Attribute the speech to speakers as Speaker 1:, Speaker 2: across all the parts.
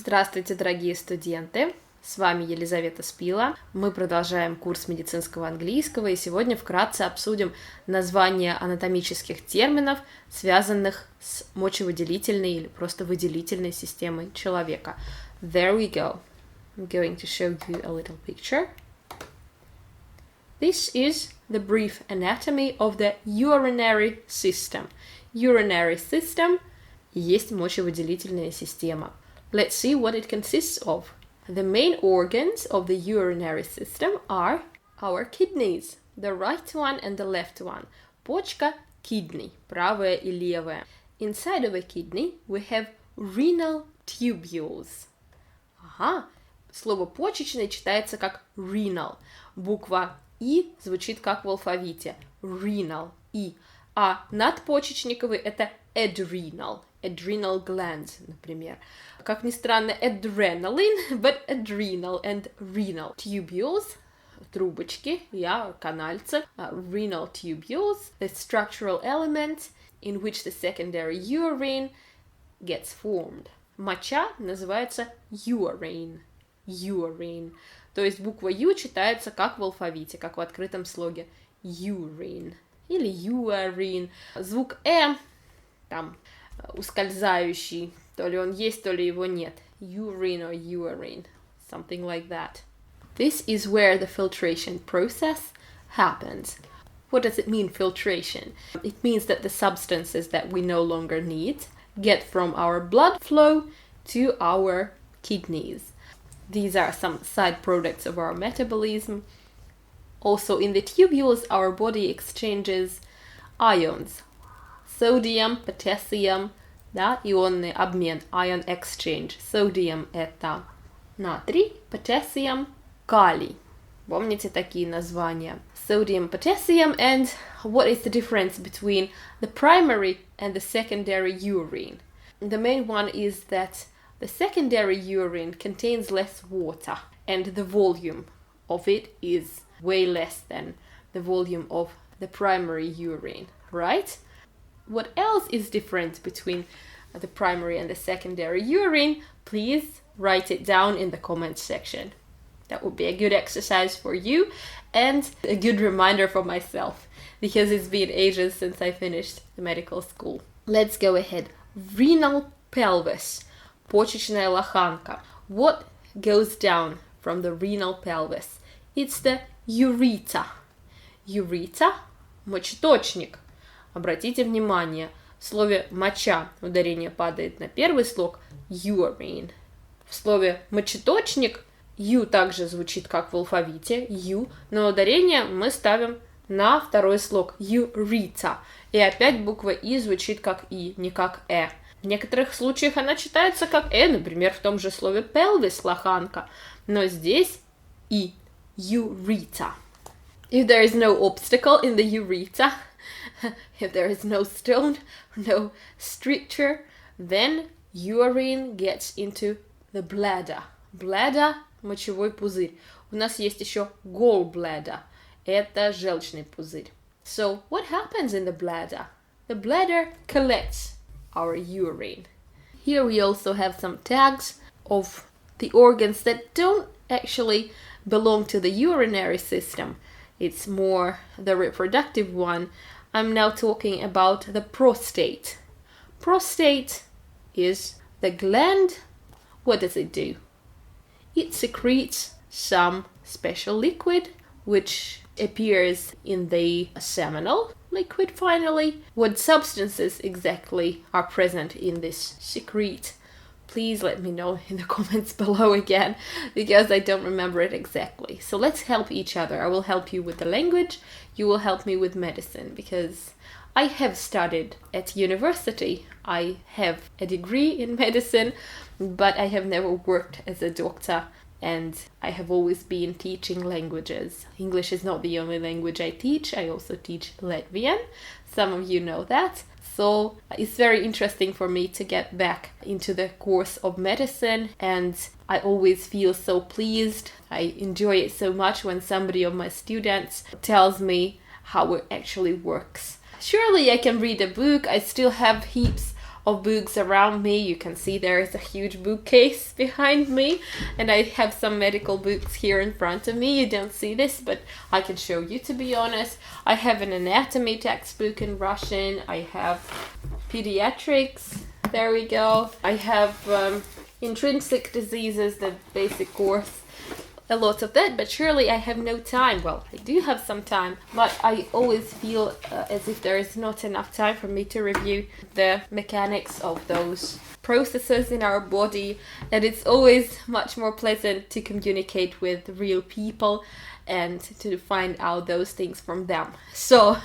Speaker 1: Здравствуйте, дорогие студенты! С вами Елизавета Спила. Мы продолжаем курс медицинского английского, и сегодня вкратце обсудим названия анатомических терминов, связанных с мочевыделительной или просто выделительной системой человека. There we go. I'm going to show you a little picture. This is the brief anatomy of the urinary system. Urinary system есть мочевыделительная система. Let's see what it consists of. The main organs of the urinary system are our kidneys, the right one and the left one. Почка, kidney, правая и левая. Inside of a kidney we have renal tubules. Ага, слово почечный читается как renal. Буква И звучит как в алфавите. Renal, И. А надпочечниковый это adrenal. Adrenal glands, например. Как ни странно, adrenaline, but adrenal and renal. Tubules, трубочки, канальцы. Renal tubules, the structural element in which the secondary urine gets formed. Моча называется urine. Urine. То есть буква Ю читается как в алфавите, как в открытом слоге. Urine. Или urine. Звук там ускользающий, то ли он есть, то ли его нет. Urine or urine, something like that. This is where the filtration process happens. What does it mean, filtration? It means that the substances that we no longer need get from our blood flow to our kidneys. These are some side products of our metabolism. Also in the tubules, our body exchanges ions. Sodium, potassium, ионный обмен, ion exchange. Sodium это натрий, potassium, калий. Помните такие названия? Sodium, potassium, and what is the difference between the primary and the secondary urine? The main one is that the secondary urine contains less water, and the volume of it is way less than the volume of the primary urine, right? What else is different between the primary and the secondary urine? Please write it down in the comments section. That would be a good exercise for you and a good reminder for myself, because it's been ages since I finished the medical school. Let's go ahead. Renal pelvis. Почечная лоханка. What goes down from the renal pelvis? It's the ureter. Ureter – мочеточник. Обратите внимание, в слове «моча» ударение падает на первый слог urine. В слове «мочеточник» «ю» также звучит как в алфавите «ю», но ударение мы ставим на второй слог ureter. И опять буква «и» звучит как «и», не как «э». В некоторых случаях она читается как «э», например, в том же слове pelvis – лоханка, но здесь «и» – ureter. If there is no obstacle in the ureter, if there is no stone, no stricture, then urine gets into the bladder. Bladder – мочевой пузырь. У нас есть еще gallbladder. Это желчный пузырь. So, what happens in the bladder? The bladder collects our urine. Here we also have some tags of the organs that don't actually belong to the urinary system. It's more the reproductive one. I'm now talking about the prostate. Prostate is the gland. What does it do? It secretes some special liquid which appears in the seminal liquid finally. What substances exactly are present in this secrete? Please let me know in the comments below again, because I don't remember it exactly. So let's help each other. I will help you with the language, you will help me with medicine, because I have studied at university. I have a degree in medicine, but I have never worked as a doctor, and I have always been teaching languages. English is not the only language I teach. I also teach Latvian. Some of you know that. So it's very interesting for me to get back into the course of medicine, and I always feel so pleased. I enjoy it so much when somebody of my students tells me how it actually works. Surely I can read a book. I still have heaps of books around me. You can see there is a huge bookcase behind me, and I have some medical books here in front of me. You don't see this, but I can show you, to be honest. I have an anatomy textbook in Russian. I have pediatrics. There we go. I have intrinsic diseases, the basic course. A lot of that, but surely I have no time. Well, I do have some time, but I always feel as if there is not enough time for me to review the mechanics of those processes in our body, and it's always much more pleasant to communicate with real people and to find out those things from them. So,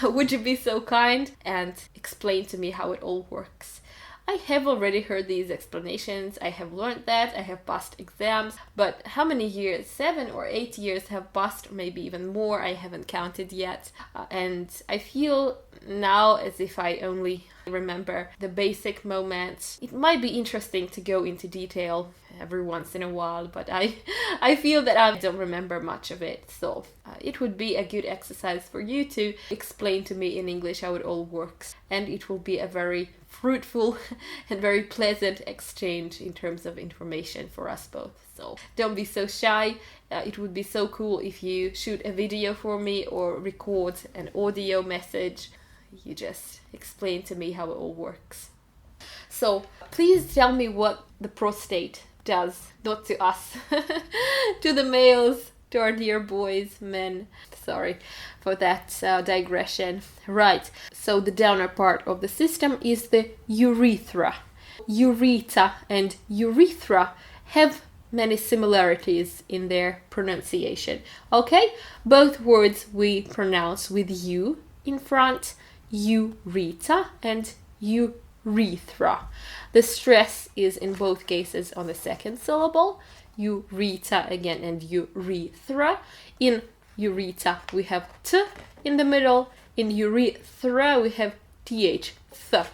Speaker 1: would you be so kind and explain to me how it all works? I have already heard these explanations, I have learned that, I have passed exams, but how many years? 7 or 8 years have passed, maybe even more, I haven't counted yet. And I feel now as if I only remember the basic moments. It might be interesting to go into detail every once in a while, but I feel that I don't remember much of it, so it would be a good exercise for you to explain to me in English how it all works, and it will be a very fruitful and very pleasant exchange in terms of information for us both. So don't be so shy. It would be so cool if you shoot a video for me or record an audio message. You just explain to me how it all works. So please tell me what the prostate does, not to us, to the males, to our dear boys, men. Sorry for that digression. Right, so the downer part of the system is the urethra. Ureta and urethra have many similarities in their pronunciation. Okay, both words we pronounce with U in front, ureta and urethra. The stress is in both cases on the second syllable, ureta again and urethra. In ureta we have T in the middle, in urethra we have TH, Th.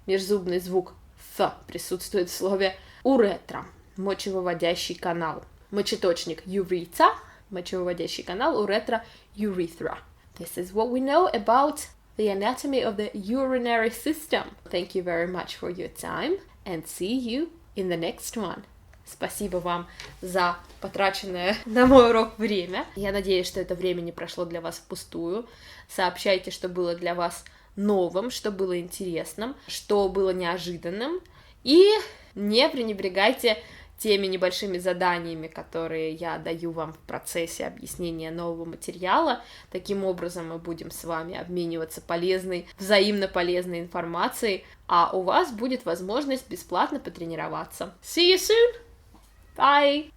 Speaker 1: Межзубный звук Th присутствует в слове уретра, мочевыводящий канал. Мочеточник ureta, мочевыводящий канал, уретра, urethra. This is what we know about the anatomy of the urinary system. Thank you very much for your time and see you in the next one. Спасибо вам за потраченное на мой урок время. Я надеюсь, что это время не прошло для вас впустую. Сообщайте, что было для вас новым, что было интересным, что было неожиданным. И не пренебрегайте теми небольшими заданиями, которые я даю вам в процессе объяснения нового материала. Таким образом мы будем с вами обмениваться полезной, взаимно полезной информацией, а у вас будет возможность бесплатно потренироваться. See you soon! Bye!